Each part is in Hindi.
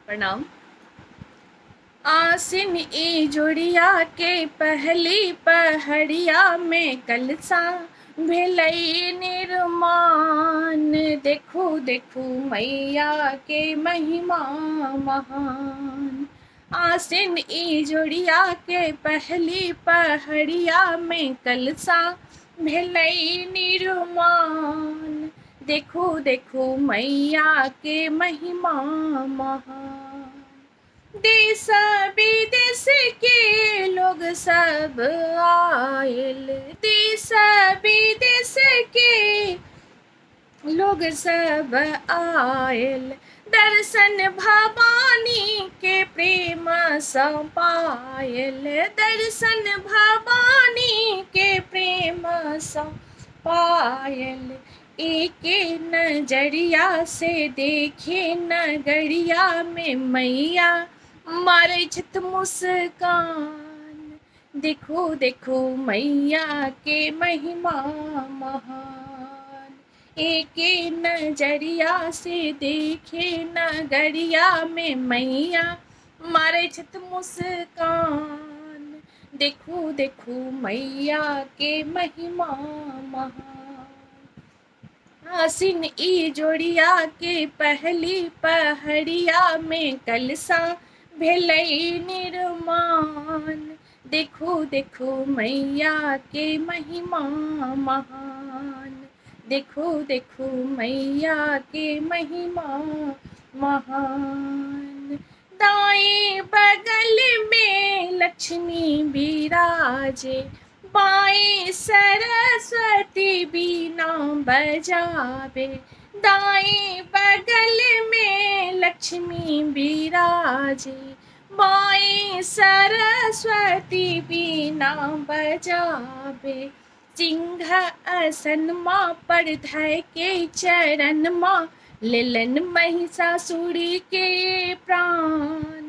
प्रणाम। आसिन ई जोड़िया के पहली पहड़िया में कलसा भेलई निर्माण। देखू देखू मैया के महिमा महान। आसिन ई जोड़िया के पहली पहड़िया में कलसा भेलई निर्माण। देखू देखू मैया के महिमा महान। देश विदेश के लोग सब आयल, देश विदेश के लोग सब आयल। दर्शन भवानी के प्रेम सँ पायल, दर्शन भवानी के प्रेम सँ पायल। एके नजरिया से देखे नगरिया में मैया मारै छत मुस्कान। देखो देखो मैया के महिमा महान। एके नजरिया से देखे नगरिया में मैया मारै छत मुस्कान। देखो देखो मैया के महिमा महान। आसिन ई जोड़िया के पहली पहड़िया में कलसा भेलई निर्माण। देखो देखो मैया के महिमा महान। देखो देखो मैया के महिमा महान। दाएं बगल में लक्ष्मी विराजे, बाएं सरस्वती बीना बजावे। दाएं बगल में लक्ष्मी विराजे, बाएं सरस्वती बीना बजावे। सिंह आसन माँ पर धय के चरण माँ लेलन महिषासुर के प्राण।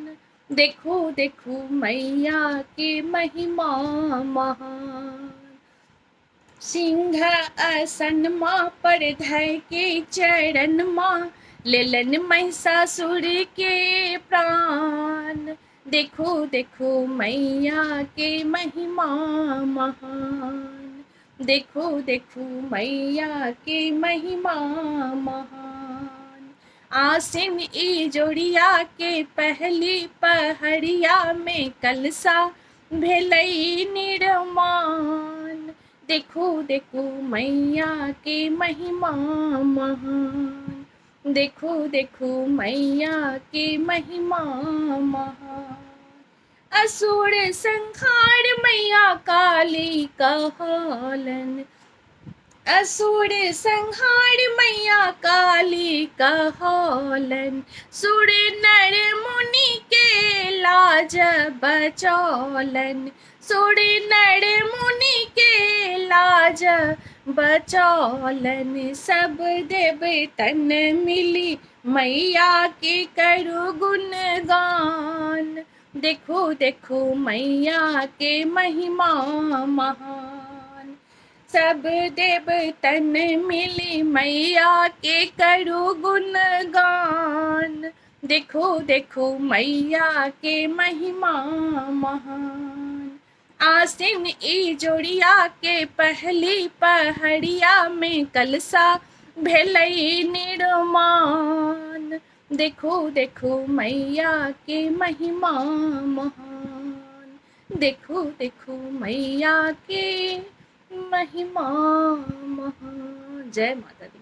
देखो देखो मैया के महिमा महान। सिंह आसन माँ पर धय के चरण माँ लेलन महिषासुर के प्राण। देखो देखो मैया के महिमा महान। देखो देखो मैया के महिमा महान। आसिन ई जोड़िया के पहली पहड़िया में कलसा भेलई निर्माण। देखो देखो मैया के महिमा महान। देखो देखो मैया के महिमा महान। असुर संहार मैया काली कहलन, असुर संहार मैया काली कहलन। सुर नर मुनि के लाज बचौलन, सुर नर मुनि के लाज बचौलन। सब देवतन मिली मैया के करू गुणगान। देखो देखो मैया के महिमा महान। सब देवतन मिली मैया के करू गुणगान। देखो देखो मैया के महिमा महान। आसिन ई जोड़िया के पहली पहड़िया में कलसा भेलई निर्माण। देखो देखो मैया के महिमा महान। देखो देखो मैया के महिमा महान। जय माता दी।